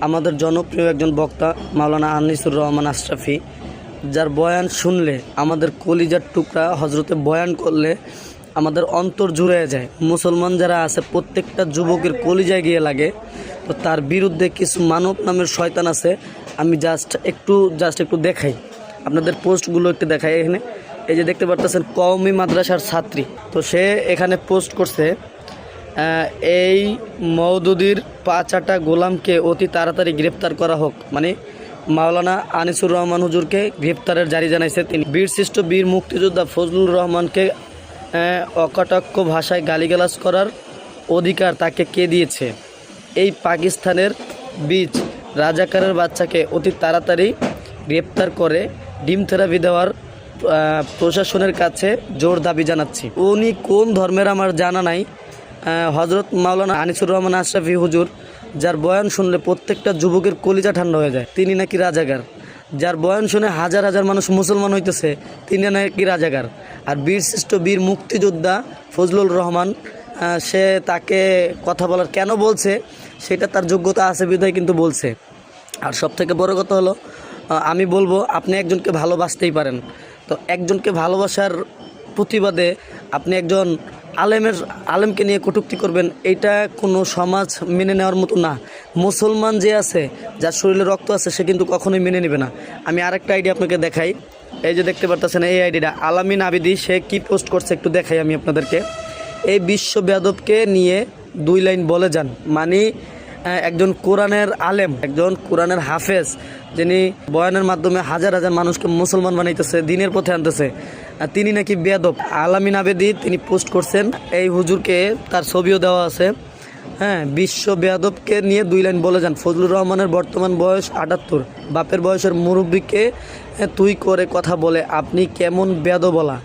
আমাদের জনপ্রিয় একজন বক্তা মাওলানা আনিসুর রহমান আশরাফি, যার বয়ান শুনলে আমাদের কলিজার টুকরা, হজরতে বয়ান করলে আমাদের অন্তর জুড়ে যায়। মুসলমান যারা আছে প্রত্যেকটা যুবকের কলিজায় গিয়ে লাগে। তো তার বিরুদ্ধে কিছু মানব নামের শয়তান আছে। আমি জাস্ট একটু দেখাই, আপনাদের পোস্টগুলো একটু দেখাই। এখানে এই যে দেখতে পারতেছেন, কওমি মাদ্রাসার ছাত্রী। তো সে এখানে পোস্ট করছে, এই মওদুদির পাঁচাটা গোলামকে অতি তাড়াতাড়ি গ্রেপ্তার করা হোক। মানে মাওলানা আনিসুর রহমান হুজুরকে গ্রেপ্তারের জারি জানাইছে তিনি। বীরশ্রেষ্ঠ বীর মুক্তিযোদ্ধা ফজলুর রহমানকে অকটাক্ষ ভাষায় গালিগালাজ করার অধিকার তাকে কে দিয়েছে? এই পাকিস্তানের বীজ রাজাকারের বাচ্চাকে অতি তাড়াতাড়ি গ্রেপ্তার করে ডিম থেরাপি দেওয়ার প্রশাসনের কাছে জোর দাবি জানাচ্ছি। উনি কোন ধর্মের আমার জানা নাই। হজরত মাওলানা আনিসুর রহমান আশরাফি হুজুর, যার বয়ান শুনলে প্রত্যেকটা যুবকের কলিজা ঠান্ডা হয়ে যায়, তিনি নাকি রাজাকার। যার বয়ান শুনে হাজার হাজার মানুষ মুসলমান হইতেছে, তিনি নাকি রাজাকার। আর বীরশ্রেষ্ঠ বীর মুক্তিযোদ্ধা ফজলুর রহমান, সে তাকে কথা বলার কেন বলছে, সেটা তার যোগ্যতা আছে বিধায় কিন্তু বলছে। আর সবথেকে বড় কথা হলো, আমি বলবো আপনি একজনকে ভালোবাসতেই পারেন। তো একজনকে ভালোবাসার প্রতিবাদে আপনি একজন আলেমকে নিয়ে কটূক্তি করবেন, এটা কোনো সমাজ মেনে নেওয়ার মতো না। মুসলমান যে আছে, যার শরীরে রক্ত আছে, সে কিন্তু কখনোই মেনে নেবে না। আমি আরেকটা আইডি আপনাকে দেখাই। এই যে দেখতে পারতেছেন এই আইডিটা, আলামিন আবিদি, সে কি পোস্ট করছে একটু দেখাই আমি আপনাদেরকে। এই বিশ্ব বেয়াদবকে নিয়ে 2 লাইন বলে যান। মানে একজন কোরআনের আলেম, একজন কোরআনের হাফেজ, যিনি বয়ানের মাধ্যমে হাজার হাজার মানুষকে মুসলমান বানাইতেছে, দিনের পথে আনতেছে, তিনি নাকি বেয়াদব। আলামিন আবেদি তিনি পোস্ট করছেন, এই হুজুরকে তার ছবিও দেওয়া আছে। বিশ্ব বেয়াদবকে নিয়ে 2 লাইন বলে যান। ফজলুর রহমানের বর্তমান বয়স 78, বাপের বয়সের মুরব্বীকে তুই করে কথা বলে, আপনি কেমন বেয়াদব বলা?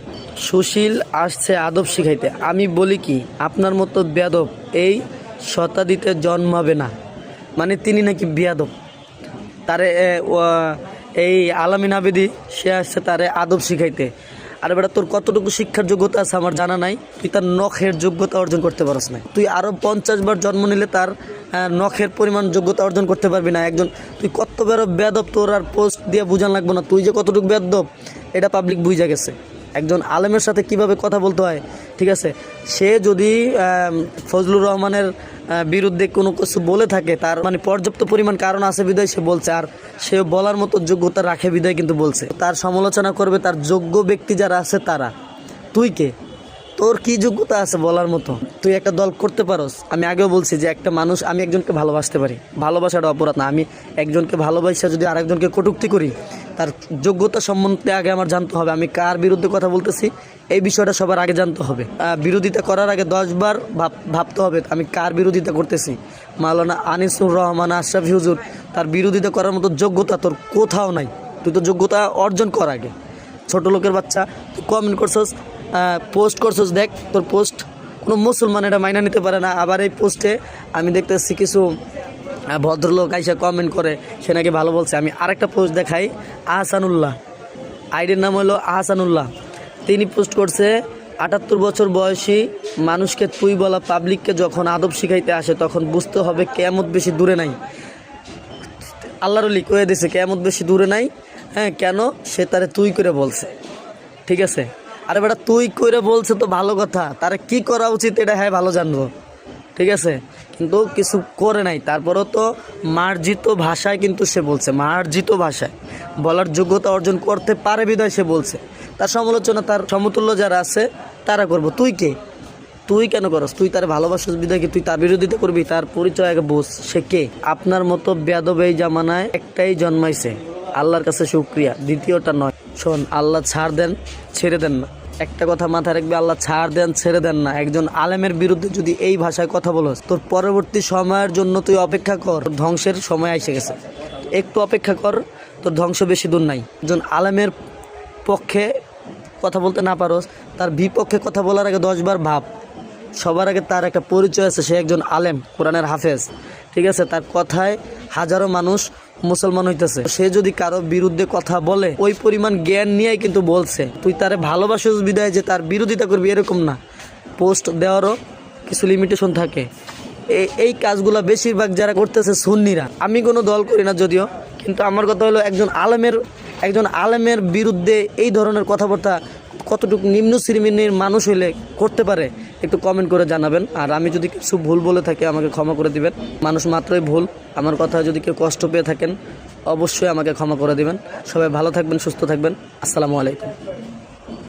সুশীল আসছে আদব শিখাইতে। আমি বলি কি, আপনার মতো বেয়াদব এই শতাব্দীতে জন্মাবে না। মানে তিনি নাকি বেয়াদব। তারে এই আলামিন আবেদি, সে আসছে তারে আদব শিখাইতে। আর বেটা, তোর কতটুকু শিক্ষার যোগ্যতা আছে আমার জানা নাই। তুই তার নখের যোগ্যতা অর্জন করতে পারস না। তুই আরও 50 বার জন্ম নিলে তার নখের পরিমাণ যোগ্যতা অর্জন করতে পারবি না। তুই কত বড় বেয়াদব, তোর আর পোস্ট দিয়ে বুঝান লাগবে না। তুই যে কতটুকু বেয়াদব এটা পাবলিক বুঝা গেছে। একজন আলেমের সাথে কিভাবে কথা বলতে হয়, ঠিক আছে? সে যদি ফজলুর রহমানের বিরুদ্ধে কোনো কিছু বলে থাকে, তার মানে পর্যাপ্ত পরিমাণ কারণ আছে বিধায় সে বলছে, আর সে বলার মতো যোগ্যতা রাখে বিধায় কিন্তু বলছে। তার সমালোচনা করবে তার যোগ্য ব্যক্তি যারা আছে তারা। তুই কে? তোর কি যোগ্যতা আছে বলার মতো? তুই একটা দল করতে পারোস? আমি আগেও বলছি যে একটা মানুষ, আমি একজনকে ভালোবাসতে পারি, ভালোবাসাটা অপরাধ না। আমি একজনকে ভালোবাসা যদি আরেকজনকে কটূক্তি করি, তার যোগ্যতা সম্বন্ধে আগে আমার জানতে হবে। আমি কার বিরুদ্ধে কথা বলতেছি এই বিষয়টা সবার আগে জানতে হবে। বিরোধিতা করার আগে 10 বার ভাবতে হবে আমি কার বিরোধিতা করতেছি। মাওলানা আনিসুর রহমান আশরাফি হুজুর, তার বিরোধিতা করার মতো যোগ্যতা তোর কোথাও নাই। তুই তো যোগ্যতা অর্জন কর আগে। ছোট লোকের বাচ্চা, তুই কমেন্ট করছস, পোস্ট করছস, দেখ তোর পোস্ট কোনো মুসলমান এটা মাইনা নিতে পারে না। আবার এই পোস্টে আমি দেখতেছি কিছু ভদ্রলোক আইসা কমেন্ট করে, সে নাকি ভালো বলছে। আমি আরেকটা পোস্ট দেখাই। আহসানুল্লাহ, আইডির নাম হলো আহসানুল্লাহ, তিনি পোস্ট করছে, 78 বছর বয়সী মানুষকে তুই বলা পাবলিককে যখন আদব শিখাইতে আসে, তখন বুঝতে হবে কিয়ামত বেশি দূরে নাই। আল্লাহর ওলি কয়ে দিছে কিয়ামত বেশি দূরে নাই। কেন? সে তারে তুই করে বলছে, ঠিক আছে? আরে বেটা, তুই করে বলছে তো ভালো কথা, তারে কি করা উচিত এটা ভালো জানবো, ঠিক আছে? কিন্তু কিছু করে নাই। তারপরেও তো মার্জিত ভাষায় কিন্তু সে বলছে, মার্জিত ভাষায় বলার যোগ্যতা অর্জন করতে পারে বিধায় সে বলছে। তার সমালোচনা তার সমতুল্য যারা আছে তারা করবো। তুই কে? তুই কেন করস? তুই তার ভালোবাসাস বিধায় কি তুই তার বিরোধিতা করবি? তার পরিচয় আগে বোঝ, সে কে। আপনার মতো বেয়াদব এই জামানায় একটাই জন্মাইছে, আল্লাহর কাছে শুকরিয়া, দ্বিতীয়টা নয়। শোন, আল্লাহ ছাড় দেন, ছেড়ে দেন না। একটা কথা মাথায় রাখবে, আল্লাহ ছাড় দেন, ছেড়ে দেন না। একজন আলেমের বিরুদ্ধে যদি এই ভাষায় কথা বলস, তোর পরবর্তী সময়ের জন্য তুই অপেক্ষা কর। ধ্বংসের সময় এসে গেছে, একটু অপেক্ষা কর, তোর ধ্বংস বেশি দূর নাই। একজন আলেমের পক্ষে কথা বলতে না পারোস, তার বিপক্ষে কথা বলার আগে 10 বার ভাব। সবার আগে তার একটা পরিচয় আছে, সে একজন আলেম, কোরআনের হাফেজ, ঠিক আছে? তার কথায় হাজারো মানুষ মুসলমান হইতেছে। সে যদি কারো বিরুদ্ধে কথা বলে, ওই পরিমাণ জ্ঞান নিয়েই কিন্তু বলছে। তুই তারে ভালোবাসিস বিদায় যে তার বিরোধিতা করবি এরকম না। পোস্ট দেওয়ারও কিছু লিমিটেশন থাকে। এই কাজগুলো বেশিরভাগ যারা করতেছে সুন্নিরা। আমি কোনো দল করি না যদিও, কিন্তু আমার কথা হলো একজন আলেমের বিরুদ্ধে এই ধরনের কথাবার্তা কতটুকু নিম্ন শ্রেণীর মানুষ হইলে করতে পারে একটু কমেন্ট করে জানাবেন। আর আমি যদি কিছু ভুল বলে থাকি আমাকে ক্ষমা করে দিবেন। মানুষ মাত্রই ভুল, আমার কথা যদি কেউ কষ্ট পেয়ে থাকেন অবশ্যই আমাকে ক্ষমা করে দিবেন। সবাই ভালো থাকবেন, সুস্থ থাকবেন। আসসালামু আলাইকুম।